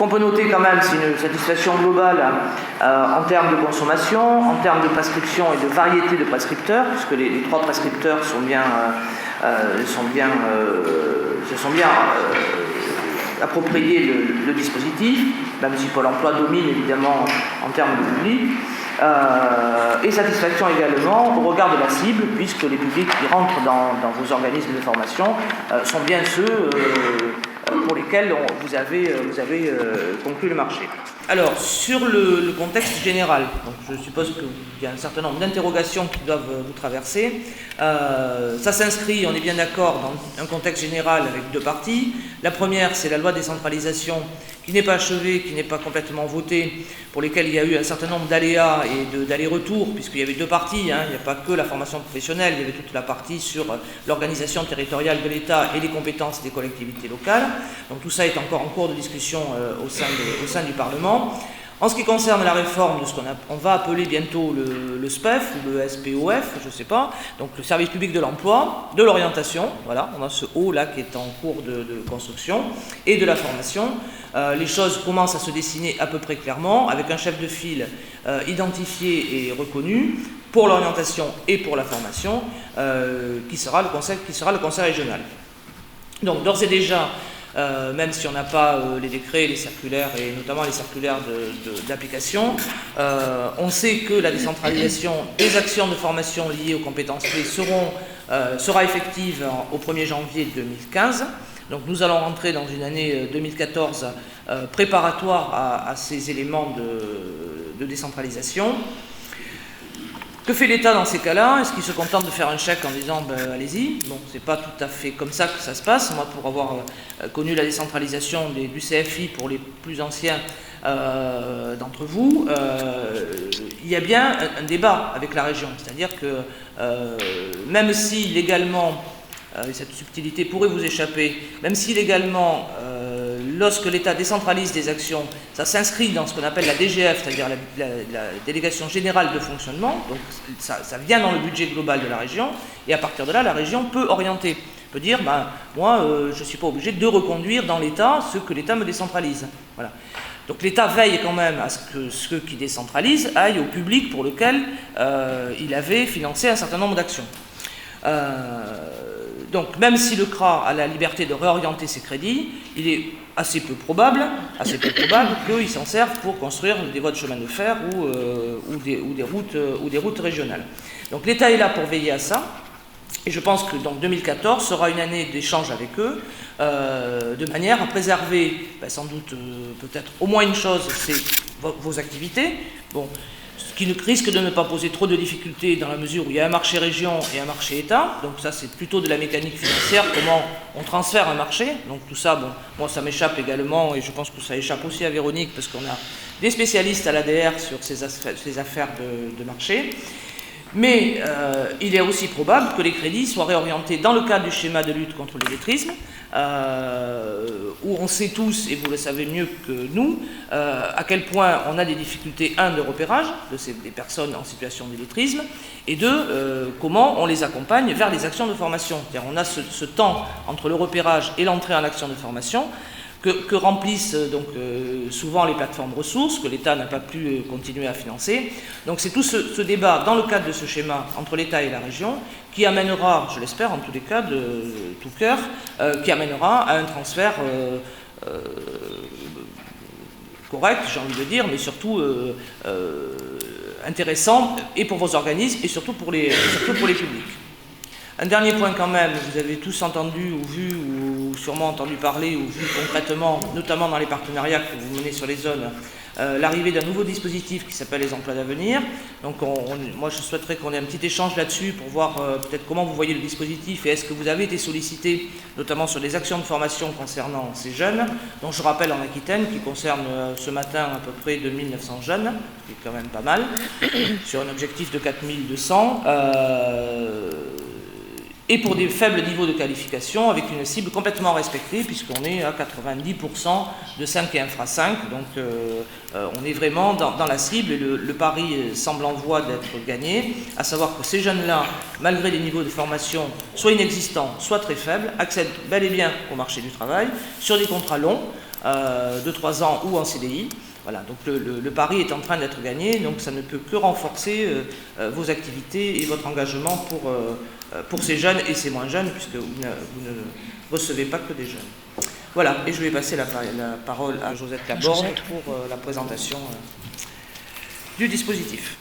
qu'on peut noter quand même, c'est une satisfaction globale en termes de consommation, en termes de prescription et de variété de prescripteurs, puisque les trois prescripteurs se sont bien approprié le dispositif, même si Pôle emploi domine évidemment en termes de public. Et satisfaction également au regard de la cible, puisque les publics qui rentrent dans vos organismes de formation sont bien ceux pour lesquels vous avez conclu le marché. Alors, sur le contexte général, donc je suppose qu'il y a un certain nombre d'interrogations qui doivent vous traverser. Ça s'inscrit, on est bien d'accord, dans un contexte général avec deux parties. La première, c'est la loi de décentralisation qui n'est pas achevée, qui n'est pas complètement votée, pour lesquelles il y a eu un certain nombre d'aléas et d'allers-retours, puisqu'il y avait deux parties, il n'y a pas que la formation professionnelle, il y avait toute la partie sur l'organisation territoriale de l'État et les compétences des collectivités locales. Donc tout ça est encore en cours de discussion au sein du Parlement. En ce qui concerne la réforme de ce qu'on va appeler bientôt le SPEF ou le SPOF, je ne sais pas, donc le service public de l'emploi, de l'orientation, voilà, on a ce haut là qui est en cours de construction, et de la formation. Les choses commencent à se dessiner à peu près clairement, avec un chef de file identifié et reconnu pour l'orientation et pour la formation, qui sera le conseil régional. Donc d'ores et déjà, même si on n'a pas les décrets, les circulaires et notamment les circulaires d'application, on sait que la décentralisation des actions de formation liées aux compétences clés sera effective au 1er janvier 2015. Donc nous allons rentrer dans une année 2014 préparatoire à ces éléments de décentralisation. Que fait l'État dans ces cas-là? Est-ce qu'il se contente de faire un chèque en disant allez-y? Bon, c'est pas tout à fait comme ça que ça se passe. Moi, pour avoir connu la décentralisation du CFI pour les plus anciens d'entre vous, il y a bien un débat avec la région. C'est-à-dire que même si légalement, et cette subtilité pourrait vous échapper, même si légalement, lorsque l'État décentralise des actions, ça s'inscrit dans ce qu'on appelle la DGF, c'est-à-dire la délégation générale de fonctionnement, donc ça vient dans le budget global de la région, et à partir de là, la région peut orienter, peut dire, moi, je ne suis pas obligé de reconduire dans l'État ce que l'État me décentralise. Voilà. Donc l'État veille quand même à ce que ceux qui décentralisent aillent au public pour lequel il avait financé un certain nombre d'actions. Donc même si le CRA a la liberté de réorienter ses crédits, il est assez peu probable qu'il s'en serve pour construire des voies de chemin de fer ou des routes régionales. Donc l'État est là pour veiller à ça, et je pense que donc 2014 sera une année d'échange avec eux, de manière à préserver, sans doute peut-être au moins une chose, c'est vos activités. Bon, ce qui risque de ne pas poser trop de difficultés dans la mesure où il y a un marché région et un marché État. Donc ça, c'est plutôt de la mécanique financière, comment on transfère un marché. Donc tout ça, bon, moi ça m'échappe également, et je pense que ça échappe aussi à Véronique, parce qu'on a des spécialistes à l'ADR sur ces affaires de marché. Mais il est aussi probable que les crédits soient réorientés dans le cadre du schéma de lutte contre l'illettrisme, où on sait tous, et vous le savez mieux que nous, à quel point on a des difficultés, de repérage des personnes en situation d'illettrisme, et comment on les accompagne vers les actions de formation. C'est-à-dire on a ce temps entre le repérage et l'entrée en action de formation, que remplissent donc souvent les plateformes ressources, que l'État n'a pas pu continuer à financer. Donc c'est tout ce débat dans le cadre de ce schéma entre l'État et la région qui amènera, je l'espère en tous les cas, de tout cœur, qui amènera à un transfert correct, j'ai envie de dire, mais surtout intéressant, et pour vos organismes, et surtout pour les publics. Un dernier point quand même, vous avez tous entendu ou vu, ou sûrement entendu parler, ou vu concrètement, notamment dans les partenariats que vous menez sur les zones, l'arrivée d'un nouveau dispositif qui s'appelle les emplois d'avenir. Donc moi je souhaiterais qu'on ait un petit échange là-dessus pour voir peut-être comment vous voyez le dispositif, et est-ce que vous avez été sollicité, notamment sur les actions de formation concernant ces jeunes, dont je rappelle en Aquitaine, qui concerne ce matin à peu près 2900 jeunes, ce qui est quand même pas mal, sur un objectif de 4200. Et pour des faibles niveaux de qualification, avec une cible complètement respectée, puisqu'on est à 90% de 5 et infra 5, donc on est vraiment dans la cible, et le pari semble en voie d'être gagné, à savoir que ces jeunes-là, malgré des niveaux de formation soit inexistants, soit très faibles, accèdent bel et bien au marché du travail, sur des contrats longs, de 3 ans ou en CDI. Voilà, donc le pari est en train d'être gagné, donc ça ne peut que renforcer vos activités et votre engagement pour ces jeunes et ces moins jeunes, puisque vous ne recevez pas que des jeunes. Voilà, et je vais passer la parole à Josette Laborde pour la présentation du dispositif.